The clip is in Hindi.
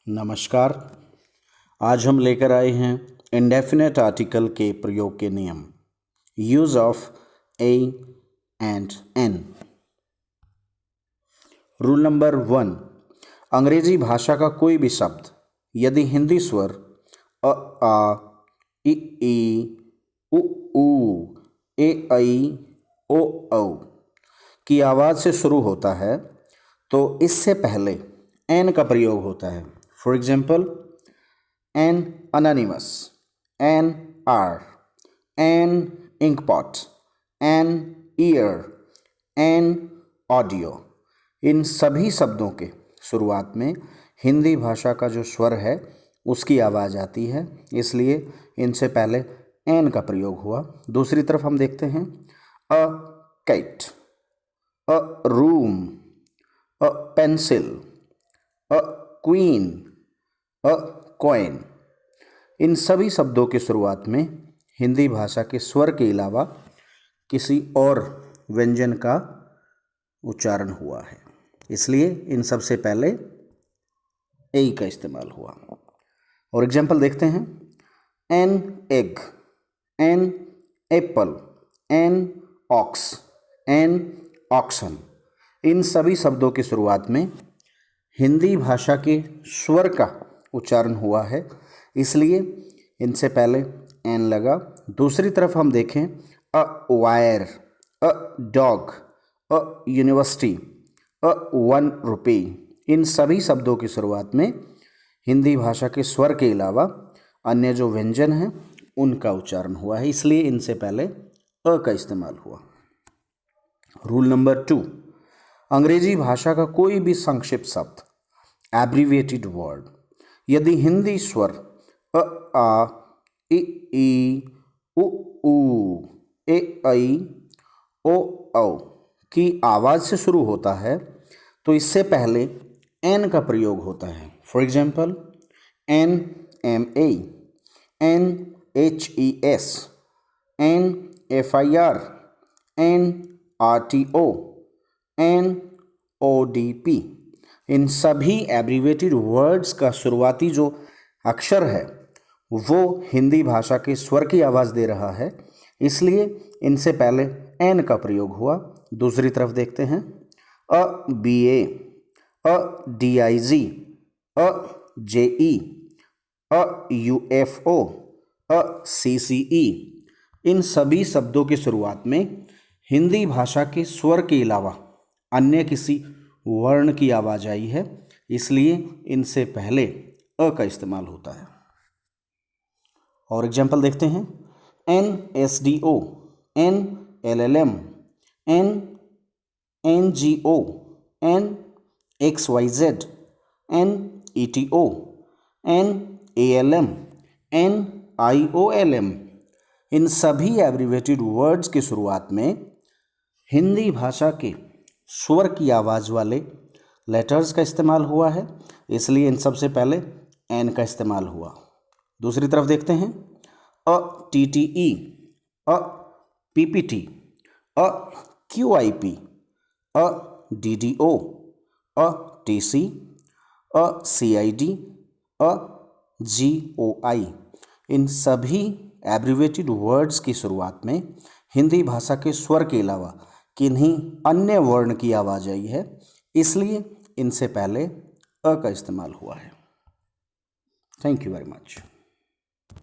नमस्कार। आज हम लेकर आए हैं इंडेफिनेट आर्टिकल के प्रयोग के नियम। Use of a and an. Rule number 1, अंग्रेजी भाषा का कोई भी शब्द यदि हिंदी स्वर अ आ इ ई उ ऊ ए ऐ ओ औ की आवाज़ से शुरू होता है तो इससे पहले एन का प्रयोग होता है। For example, an anonymous, an hour, an inkpot, an ear, an audio. इन सभी शब्दों के शुरुआत में हिंदी भाषा का जो स्वर है उसकी आवाज़ आती है, इसलिए इनसे पहले एन का प्रयोग हुआ। दूसरी तरफ हम देखते हैं a cat, a room, a pencil, a queen, a coin. इन सभी शब्दों की शुरुआत में हिंदी भाषा के स्वर के अलावा किसी और व्यंजन का उच्चारण हुआ है, इसलिए इन सबसे पहले ए का इस्तेमाल हुआ। और एग्जाम्पल देखते हैं, an egg, an apple, an ox, an oxen. इन सभी शब्दों की शुरुआत में हिंदी भाषा के स्वर का उच्चारण हुआ है, इसलिए इनसे पहले एन लगा। दूसरी तरफ हम देखें, a wire, a dog, a university, a 1 रुपये। इन सभी शब्दों की शुरुआत में हिंदी भाषा के स्वर के अलावा अन्य जो व्यंजन हैं उनका उच्चारण हुआ है, इसलिए इनसे पहले अ का इस्तेमाल हुआ। रूल नंबर 2, अंग्रेजी भाषा का कोई भी संक्षिप्त शब्द, एब्रीविएटेड वर्ड, यदि हिंदी स्वर अ आ इ ई उ ऊ ए ऐ ओ औ की आवाज़ से शुरू होता है तो इससे पहले एन का प्रयोग होता है। For example, an M A, an H E S, an F I R, an R T O, an O D P. इन सभी एब्रीवेटेड वर्ड्स का शुरुआती जो अक्षर है वो हिंदी भाषा के स्वर की आवाज़ दे रहा है, इसलिए इनसे पहले एन का प्रयोग हुआ। दूसरी तरफ देखते हैं, a B A, a D I G, a J E, a U F O, a C C E. इन सभी शब्दों की शुरुआत में हिंदी भाषा के स्वर के अलावा अन्य किसी वर्ण की आवाज़ आई है, इसलिए इनसे पहले अ का इस्तेमाल होता है। और एग्जाम्पल देखते हैं, an S D O, an L L M, an N G O, an X Y Z, an E T O, an A L M, an I O L M. इन सभी एब्रीवेटेड वर्ड्स की शुरुआत में हिंदी भाषा के स्वर की आवाज़ वाले लेटर्स का इस्तेमाल हुआ है, इसलिए इन सबसे पहले एन का इस्तेमाल हुआ। दूसरी तरफ देखते हैं, a T T E, a P P T, a Q I P, a D D O, a T C, a C I D, a G O I. इन सभी एब्रीवेटेड वर्ड्स की शुरुआत में हिंदी भाषा के स्वर के अलावा किन्हीं अन्य वर्ण की आवाज़ आई है, इसलिए इनसे पहले अ का इस्तेमाल हुआ है। Thank you very much.